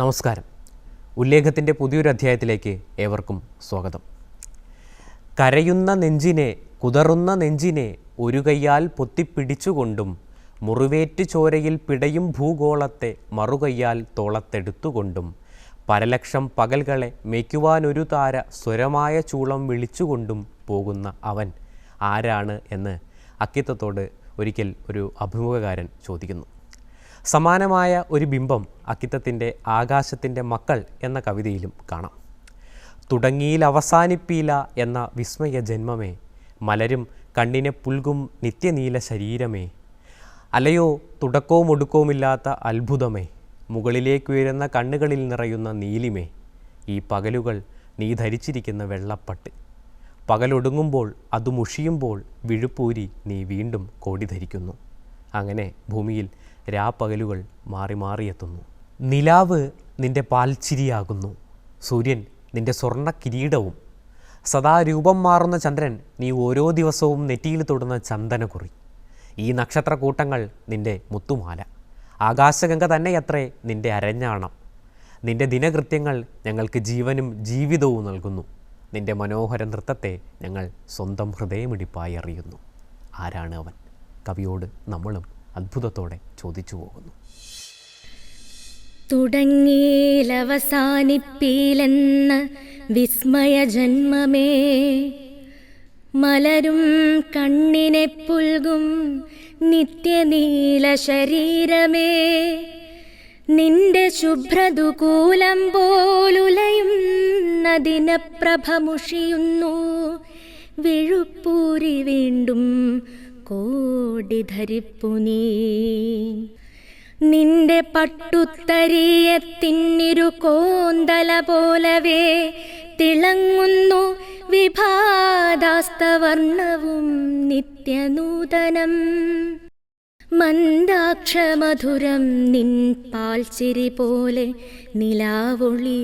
നമസ്കാരം. ഉല്ലേഖത്തിൻ്റെ പുതിയൊരു അധ്യായത്തിലേക്ക് ഏവർക്കും സ്വാഗതം. കരയുന്ന നെഞ്ചിനെ, കുതറുന്ന നെഞ്ചിനെ ഒരു കൈയാൽ പൊത്തിപ്പിടിച്ചുകൊണ്ടും മുറിവേറ്റ് ചോരയിൽ പിടയും ഭൂഗോളത്തെ മറുകൈയാൽ തോളത്തെടുത്തുകൊണ്ടും പരലക്ഷം പകൽകളെ മേയ്ക്കുവാനൊരു താര സ്വരമായ ചൂളം വിളിച്ചുകൊണ്ടും പോകുന്ന അവൻ ആരാണ് എന്ന് അക്കിത്തത്തോട് ഒരിക്കൽ ഒരു അഭിമുഖകാരൻ ചോദിക്കുന്നു. സമാനമായ ഒരു ബിംബം അക്കിത്തത്തിൻ്റെ ആകാശത്തിൻ്റെ മക്കൾ എന്ന കവിതയിലും കാണാം. തുടങ്ങിയിൽ അവസാനിപ്പീല എന്ന വിസ്മയ ജന്മമേ, മലരും കണ്ണിനെ പുൽകും നിത്യനീല ശരീരമേ, അലയോ തുടക്കവും ഒടുക്കവുമില്ലാത്ത അത്ഭുതമേ, മുകളിലേക്കുയരുന്ന കണ്ണുകളിൽ നിറയുന്ന നീലിമേ, ഈ പകലുകൾ നീ ധരിച്ചിരിക്കുന്ന വെള്ളപ്പട്ട്, പകലൊടുങ്ങുമ്പോൾ അത് മുഷിയുമ്പോൾ വിഴുപ്പൂരി നീ വീണ്ടും കോടി ധരിക്കുന്നു. അങ്ങനെ ഭൂമിയിൽ രാപ്പകലുകൾ മാറി മാറിയെത്തുന്നു. നിലാവ് നിൻ്റെ പാൽച്ചിരിയാകുന്നു, സൂര്യൻ നിൻ്റെ സ്വർണ്ണ കിരീടവും, സദാ രൂപം മാറുന്ന ചന്ദ്രൻ നീ ഓരോ ദിവസവും നെറ്റിയിൽ തൊടുന്ന ചന്ദനക്കുറി, ഈ നക്ഷത്രക്കൂട്ടങ്ങൾ നിൻ്റെ മുത്തുമാല, ആകാശഗംഗ തന്നെയത്രേ നിൻ്റെ അരഞ്ഞാണം. നിൻ്റെ ദിനകൃത്യങ്ങൾ ഞങ്ങൾക്ക് ജീവനും ജീവിതവും നൽകുന്നു. നിൻ്റെ മനോഹര നൃത്തത്തെ ഞങ്ങൾ സ്വന്തം ഹൃദയമിടിപ്പായി അറിയുന്നു. ആരാണ് അവൻ? കവിയോട് നമ്മളും അത്ഭുതത്തോടെ ചോദിച്ചു പോകുന്നു. തുടങ്ങിയിലവസാനിപ്പീലെന്ന വിസ്മയ ജന്മമേ, മലരും കണ്ണിനെ പുൽകും നിത്യനീല ശരീരമേ, നിന്റെ ശുഭ്രദുകൂലം പോലുലയും നദിനപ്രഭ മുഷിയുന്നു, വിഴുപ്പൂരി വീണ്ടും കോടി ധരിപ്പു നീ. നിന്റെ പട്ടുത്തരീയത്തിന്നിരു കോന്തല പോലവേ തിളങ്ങുന്നു വിഭാതാസ്തവർണ്ണവും നിത്യനൂതനം. മന്ദാക്ഷമധുരം നിൻ പാൽച്ചിരി പോലെ നിലാവൊളി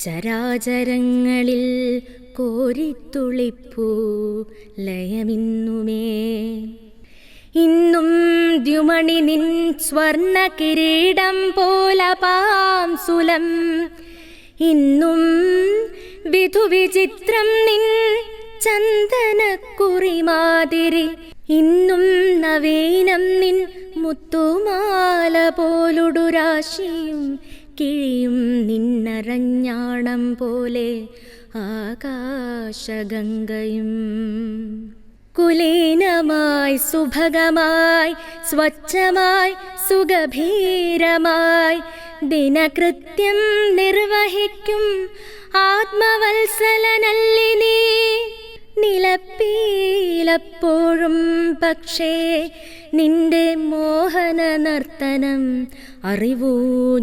ചരാചരങ്ങളിൽ കോരിത്തുളിപ്പൂ ലയമിന്നുമേ. ഇന്നും ദ്യുമണി നിൻ സ്വർണ്ണ കിരീടം പോലപാംസുലം, ഇന്നും വിധുവിചിത്രം നിൻ ചന്ദനക്കുറിമാതിരി, ഇന്നും നവീനം നിൻ മുത്തുമാല പോലുടുരാശിയും കിഴിയും നിന്നരഞ്ഞാണം പോലെ ആകാശഗംഗയും. കുലീനമായി സുഭഗമായി സ്വച്ഛമായി സുഗഭീരമായി ദിനകൃത്യം നിർവഹിക്കും ആത്മവത്സലനല്ലി നീ. നിലപ്പീലപ്പോഴും പക്ഷേ നിന്റെ മോഹന നർത്തനം അറിവൂ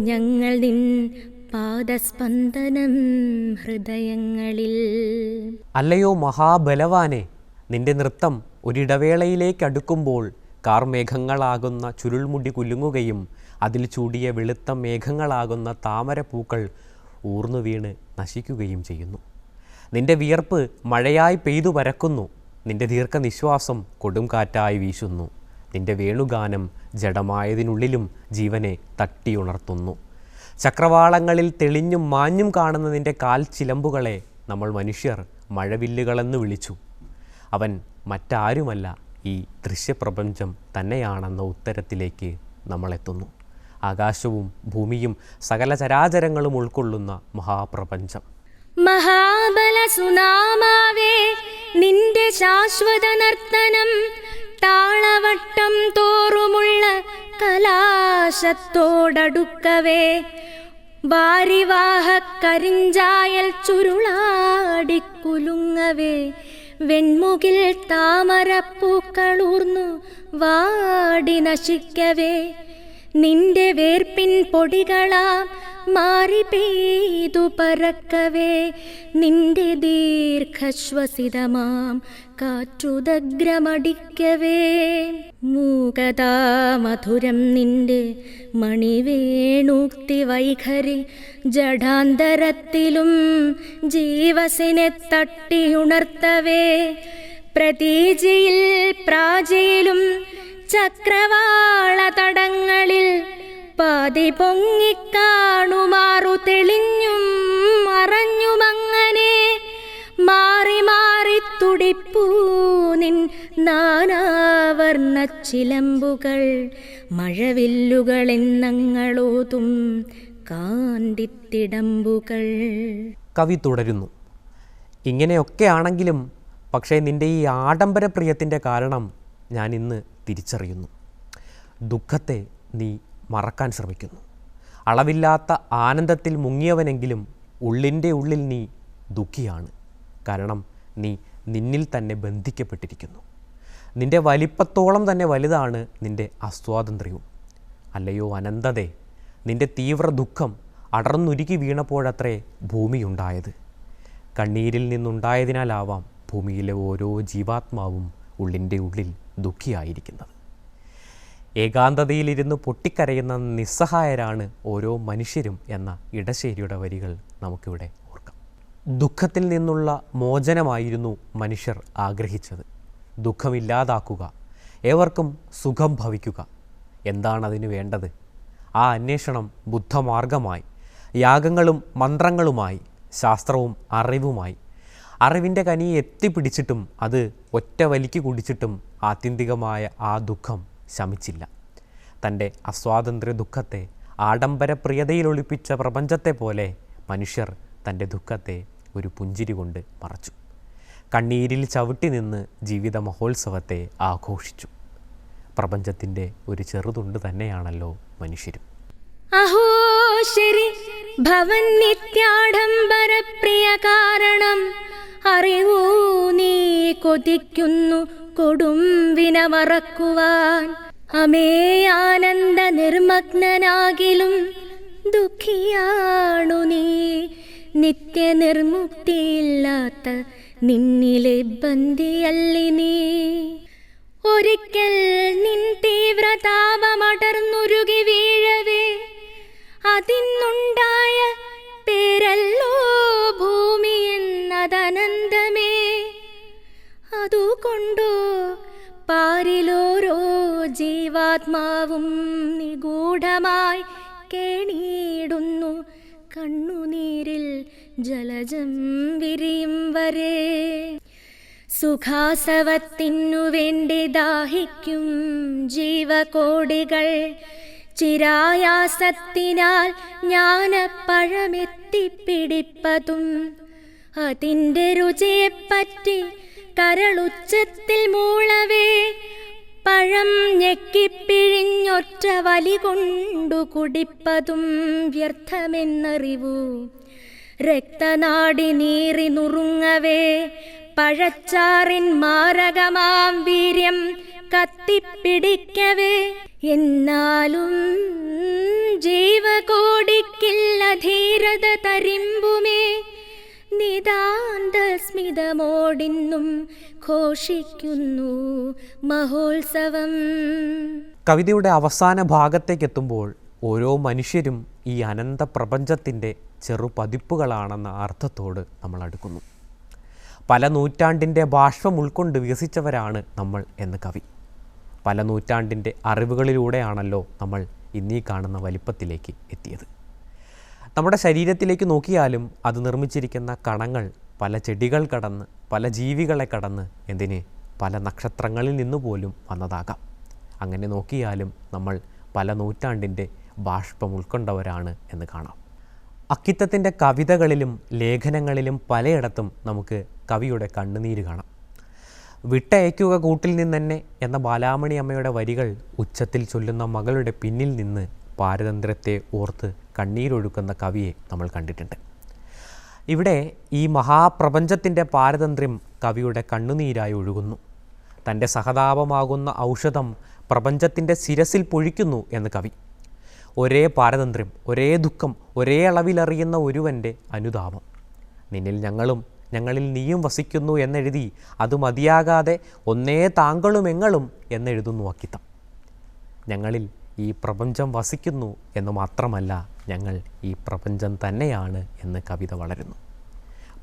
ഞങ്ങൾ നിൻ പാദസ്പന്ദനം ഹൃദയങ്ങളിൽ. അല്ലയോ മഹാബലവാനെ, നിന്റെ നൃത്തം ഒരിടവേളയിലേക്കടുക്കുമ്പോൾ കാർമേഘങ്ങളാകുന്ന ചുരുൾമുടി കുലുങ്ങുകയും അതിൽ ചൂടിയ വെളുത്ത മേഘങ്ങളാകുന്ന താമരപ്പൂക്കൾ ഊർന്നു വീണ് നശിക്കുകയും ചെയ്യുന്നു. നിന്റെ വിയർപ്പ് മഴയായി പെയ്തു പരക്കുന്നു, നിന്റെ ദീർഘനിശ്വാസം കൊടുംകാറ്റായി വീശുന്നു, നിന്റെ വേണുഗാനം ജഡമായതിനുള്ളിലും ജീവനെ തട്ടിയുണർത്തുന്നു. ചക്രവാളങ്ങളിൽ തെളിഞ്ഞും മാഞ്ഞും കാണുന്ന നിന്റെ കാൽ ചിലമ്പുകളെ നമ്മൾ മനുഷ്യർ മഴവില്ലുകളെന്ന് വിളിച്ചു. അവൻ മറ്റാരുമല്ല, ഈ ദൃശ്യപ്രപഞ്ചം തന്നെയാണെന്ന ഉത്തരത്തിലേക്ക് നമ്മളെത്തുന്നു. ആകാശവും ഭൂമിയും സകല ചരാചരങ്ങളും ഉൾക്കൊള്ളുന്ന മഹാപ്രപഞ്ചം. മഹാബല സുനാമാവേ, നിന്റെ ശാശ്വത നർത്തനം താളവട്ടം തോറുമുള്ള കലാശത്തോടടുക്കവേ, വാരിവാഹ കരിഞ്ചായൽ ചുരുളാടിക്കുലുങ്ങവേ, വെൺമുകിൽ താമരപ്പൂക്കളൂർന്നു വാടി നശിക്കവേ, നിന്റെ വേർപ്പിൻ പൊടികളാം മാറി പെയ്തു പരക്കവേ, നിന്റെ ദീർഘശ്വസിതമാം കാറ്റുദഗ്രമടിക്കവേ, മൂകതാമധുരം നിന്റെ മണിവേണൂക്തി വൈഖരി ജഡാന്തരത്തിലും ജീവസിനെ തട്ടിയുണർത്തവേ, പ്രതീജിയിൽ പ്രാചിയിലും ചക്രവാള തടങ്ങളിൽ പാതി പൊങ്ങിക്കാണുമാറു തെളിഞ്ഞും മറഞ്ഞുമങ്ങനെ മാറി മാറി തുടിപ്പൂ നിൻ നാനാവർണ്ണ ചിലമ്പുകൾ മഴവില്ലുകൾ എന്നങ്ങളോതും കാന്തിത്തിടമ്പുകൾ. കവി തുടരുന്നു. ഇങ്ങനെയൊക്കെയാണെങ്കിലും പക്ഷേ നിൻ്റെ ഈ ആഡംബരപ്രിയത്തിൻ്റെ കാരണം ഞാൻ ഇന്ന് തിരിച്ചറിയുന്നു. ദുഃഖത്തെ നീ മറക്കാൻ ശ്രമിക്കുന്നു. അളവില്ലാത്ത ആനന്ദത്തിൽ മുങ്ങിയവനെങ്കിലും ഉള്ളിൻ്റെ ഉള്ളിൽ നീ ദുഃഖിയാണ്. കാരണം നീ നിന്നിൽ തന്നെ ബന്ധിക്കപ്പെട്ടിരിക്കുന്നു. നിൻ്റെ വലിപ്പത്തോളം തന്നെ വലുതാണ് നിൻ്റെ അസ്വാതന്ത്ര്യവും. അല്ലയോ അനന്തതേ, നിൻ്റെ തീവ്ര ദുഃഖം അടർന്നുരുകി വീണപ്പോഴത്രേ ഭൂമിയുണ്ടായത്. കണ്ണീരിൽ നിന്നുണ്ടായതിനാലാവാം ഭൂമിയിലെ ഓരോ ജീവാത്മാവും ഉള്ളിൻ്റെ ഉള്ളിൽ ദുഃഖിയായിരിക്കുന്നത്. ഏകാന്തതയിലിരുന്ന് പൊട്ടിക്കരയുന്ന നിസ്സഹായരാണ് ഓരോ മനുഷ്യരും എന്ന ഇടശ്ശേരിയുടെ വരികൾ നമുക്കിവിടെ ഓർക്കാം. ദുഃഖത്തിൽ നിന്നുള്ള മോചനമായിരുന്നു മനുഷ്യർ ആഗ്രഹിച്ചത്. ദുഃഖമില്ലാതാക്കുക, ഏവർക്കും സുഖം ഭവിക്കുക. എന്താണതിന് വേണ്ടത്? ആ അന്വേഷണം ബുദ്ധമാർഗമായി, യാഗങ്ങളും മന്ത്രങ്ങളുമായി, ശാസ്ത്രവും അറിവുമായി. അറിവിൻ്റെ കനി എത്തിപ്പിടിച്ചിട്ടും അത് ഒറ്റ വലിക്ക് കുടിച്ചിട്ടും ആത്യന്തികമായ ആ ദുഃഖം ശമിച്ചില്ല. തൻ്റെ അസ്വാതന്ത്ര്യ ദുഃഖത്തെ ആഡംബരപ്രിയതയിൽ ഒളിപ്പിച്ച പ്രപഞ്ചത്തെ പോലെ മനുഷ്യർ തൻ്റെ ദുഃഖത്തെ ഒരു പുഞ്ചിരി കൊണ്ട് മറച്ചു. കണ്ണീരിൽ ചവിട്ടി നിന്ന് ജീവിത മഹോത്സവത്തെ ആഘോഷിച്ചു. പ്രപഞ്ചത്തിൻ്റെ ഒരു ചെറുതുണ്ട് തന്നെയാണല്ലോ മനുഷ്യരും. അഹോ ശരി ഭവൻ നിത്യാഡംബര പ്രിയ കാരണം അറിവൂ നീ കൊതിക്കുന്നു കൊടും വിന മറക്കുവാൻ. അമേ ആനന്ദ നിർമ്മഗ്നനാകിലും ദുഃഖിയാണു നീ. നിത്യനിർമുക്തിയില്ലാത്ത നിന്നിലെ ബന്ധിയല്ലി നീ. ഒരിക്കൽ നിൻ തീവ്രതാപമടർന്നുരുകി വീഴവേ അതിന്നുണ്ടായ പേരല്ലോ ഭൂമി എന്നതനന്തമേ. അതുകൊണ്ടോ പാരിലോരോ ജീവാത്മാവും നിഗൂഢമായി കേണിയിടുന്നു കണ്ണുനീരിൽ ജലജം വിരിയും വരെ. സുഖാസവത്തിനു വേണ്ടി ദാഹിക്കും ജീവകോടികൾ ചിരായാസത്തിനാൽ ജ്ഞാനപ്പഴമെത്തിപ്പിടിപ്പതും അതിൻ്റെ രുചിയെപ്പറ്റി കരളുച്ചത്തിൽ മൂളവേ പഴം ഞെക്കിപ്പിഴിഞ്ഞൊറ്റ വലി കൊണ്ടു കുടിപ്പതും വ്യർത്ഥമെന്നറിവൂ. രക്തനാടി നീറി നുറുങ്ങവേ പഴച്ചാറിൻ മാരകമാം വീര്യം കത്തിപ്പിടിക്കവേ. എന്നാലും ജീവകോടിക്കില്ല ധീരത തരിമ്പുമേ. നിതാന്ത സ്മിതമോടിന്നും ഘോഷിക്കുന്നു മഹോത്സവം. കവിതയുടെ അവസാന ഭാഗത്തേക്കെത്തുമ്പോൾ ഓരോ മനുഷ്യരും ഈ അനന്ത പ്രപഞ്ചത്തിൻ്റെ ചെറുപതിപ്പുകളാണെന്ന അർത്ഥത്തോട് നമ്മൾ അടുക്കുന്നു. പല നൂറ്റാണ്ടിൻ്റെ ബാഷ്പം ഉൾക്കൊണ്ട് വികസിച്ചവരാണ് നമ്മൾ എന്ന് കവി. പല നൂറ്റാണ്ടിൻ്റെ അറിവുകളിലൂടെയാണല്ലോ നമ്മൾ ഇന്നീ കാണുന്ന വലിപ്പത്തിലേക്ക് എത്തിയത്. നമ്മുടെ ശരീരത്തിലേക്ക് നോക്കിയാലും അത് നിർമ്മിച്ചിരിക്കുന്ന കണങ്ങൾ പല ചെടികൾ കടന്ന്, പല ജീവികളെ കടന്ന്, എന്തിന് പല നക്ഷത്രങ്ങളിൽ നിന്ന് പോലും വന്നതാകാം. അങ്ങനെ നോക്കിയാലും നമ്മൾ പല നൂറ്റാണ്ടിൻ്റെ ബാഷ്പം ഉൾക്കൊണ്ടവരാണ് എന്ന് കാണാം. അക്കിത്തത്തിൻ്റെ കവിതകളിലും ലേഖനങ്ങളിലും പലയിടത്തും നമുക്ക് കവിയുടെ കണ്ണുനീര് കാണാം. വിട്ടയക്കുക കൂട്ടിൽ നിന്നെന്നെ എന്ന ബാലാമണി അമ്മയുടെ വരികൾ ഉച്ചത്തിൽ ചൊല്ലുന്ന മകളുടെ പിന്നിൽ നിന്ന് പാരതന്ത്ര്യത്തെ ഓർത്ത് കണ്ണീരൊഴുക്കുന്ന കവിയെ നമ്മൾ കണ്ടിട്ടുണ്ട്. ഇവിടെ ഈ മഹാപ്രപഞ്ചത്തിൻ്റെ പാരതന്ത്ര്യം കവിയുടെ കണ്ണുനീരായി ഒഴുകുന്നു. തൻ്റെ സഹതാപമാകുന്ന ഔഷധം പ്രപഞ്ചത്തിൻ്റെ ശിരസിൽ പൊഴിക്കുന്നു എന്ന് കവി. ഒരേ പാരതന്ത്ര്യം, ഒരേ ദുഃഖം, ഒരേ അളവിലറിയുന്ന ഒരുവൻ്റെ അനുതാപം. നിന്നിൽ ഞങ്ങളും ഞങ്ങളിൽ നീയും വസിക്കുന്നു എന്നെഴുതി അത് മതിയാകാതെ ഒന്നേ താങ്കളും എങ്ങളും എന്നെഴുതുന്നു അക്കിത്തം. ഞങ്ങളിൽ ഈ പ്രപഞ്ചം വസിക്കുന്നു എന്ന് മാത്രമല്ല, ഞങ്ങൾ ഈ പ്രപഞ്ചം തന്നെയാണ് എന്ന് കവിത വളരുന്നു.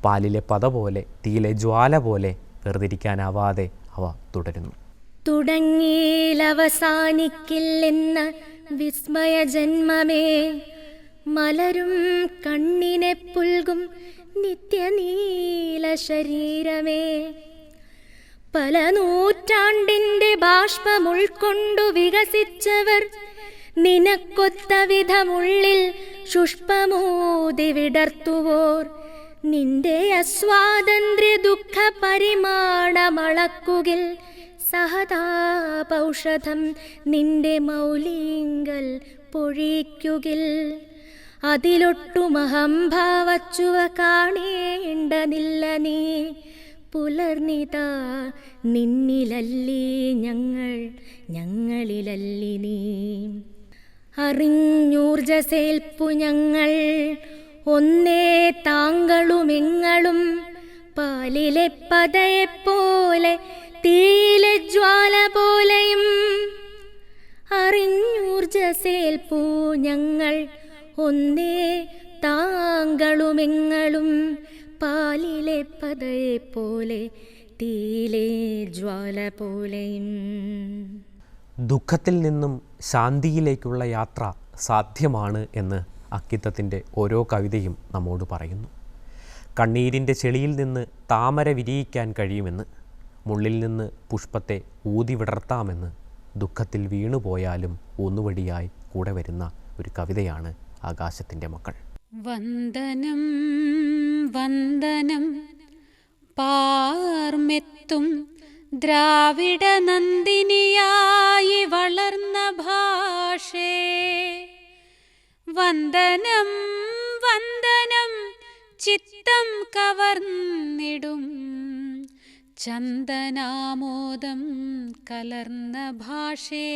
പാലിലെ പത പോലെ, തീയിലെ ജ്വാല പോലെ വേർതിരിക്കാനാവാതെ അവ തുടരുന്നു. തുടങ്ങിയിലവസാനിക്കില്ലെന്ന വിസ്മയ ജന്മമേ, മലരും കണ്ണിനെ പുൽകും നിത്യനീല ശരീരമേ, പല നൂറ്റാണ്ടിൻ്റെ ബാഷ്പം ഉൾക്കൊണ്ടു വികസിച്ചവർ നിനക്കൊത്ത വിധമുള്ളിൽ ശുഷ്പമോതി വിടർത്തുവോർ, നിന്റെ അസ്വാതന്ത്ര്യ ദുഃഖ പരിമാണമളക്കുകിൽ സഹതാപൗഷധം നിന്റെ മൗലിങ്കൽ പൊഴിക്കുകിൽ, അതിലൊട്ടുമഹംഭാവച്ചുവ കാണേണ്ടതില്ല നീ, പുലർന്നിതാ നിന്നിലല്ലി ഞങ്ങൾ, ഞങ്ങളിലല്ലി നീ. അറിഞ്ഞൂർജസേൽപ്പു ഞങ്ങൾ ഒന്നേ താങ്കളുമെങ്ങളും, പാലിലെ പതയെപ്പോലെ തീയിലെ ജ്വാല പോലെയും. അറിഞ്ഞൂർജസേൽപ്പു ഞങ്ങൾ ഒന്നേ താങ്കളുമെങ്ങളും, പാലിലെ പതയെപ്പോലെ തീയിലെ ജ്വാല പോലെയും. ദുഃഖത്തിൽ നിന്നും ശാന്തിയിലേക്കുള്ള യാത്ര സാധ്യമാണ് എന്ന് അക്കിത്തത്തിൻ്റെ ഓരോ കവിതയും നമ്മോട് പറയുന്നു. കണ്ണീരിൻ്റെ ചെളിയിൽ നിന്ന് താമര വിരിയിക്കാൻ കഴിയുമെന്ന്, മുള്ളിൽ നിന്ന് പുഷ്പത്തെ ഊതി വിടർത്താമെന്ന്, ദുഃഖത്തിൽ വീണുപോയാലും ഊന്നുവടിയായി കൂടെ വരുന്ന ഒരു കവിതയാണ് ആകാശത്തിൻ്റെ മക്കൾ. വന്ദനം വന്ദനം പാർമെത്തും ദ്രാവിഡ നന്ദിനിയായി വളർന്ന ഭാഷേ, വന്ദനം വന്ദനം ചിത്തം കവർന്നിടും ചന്ദനാമോദം കലർന്ന ഭാഷേ.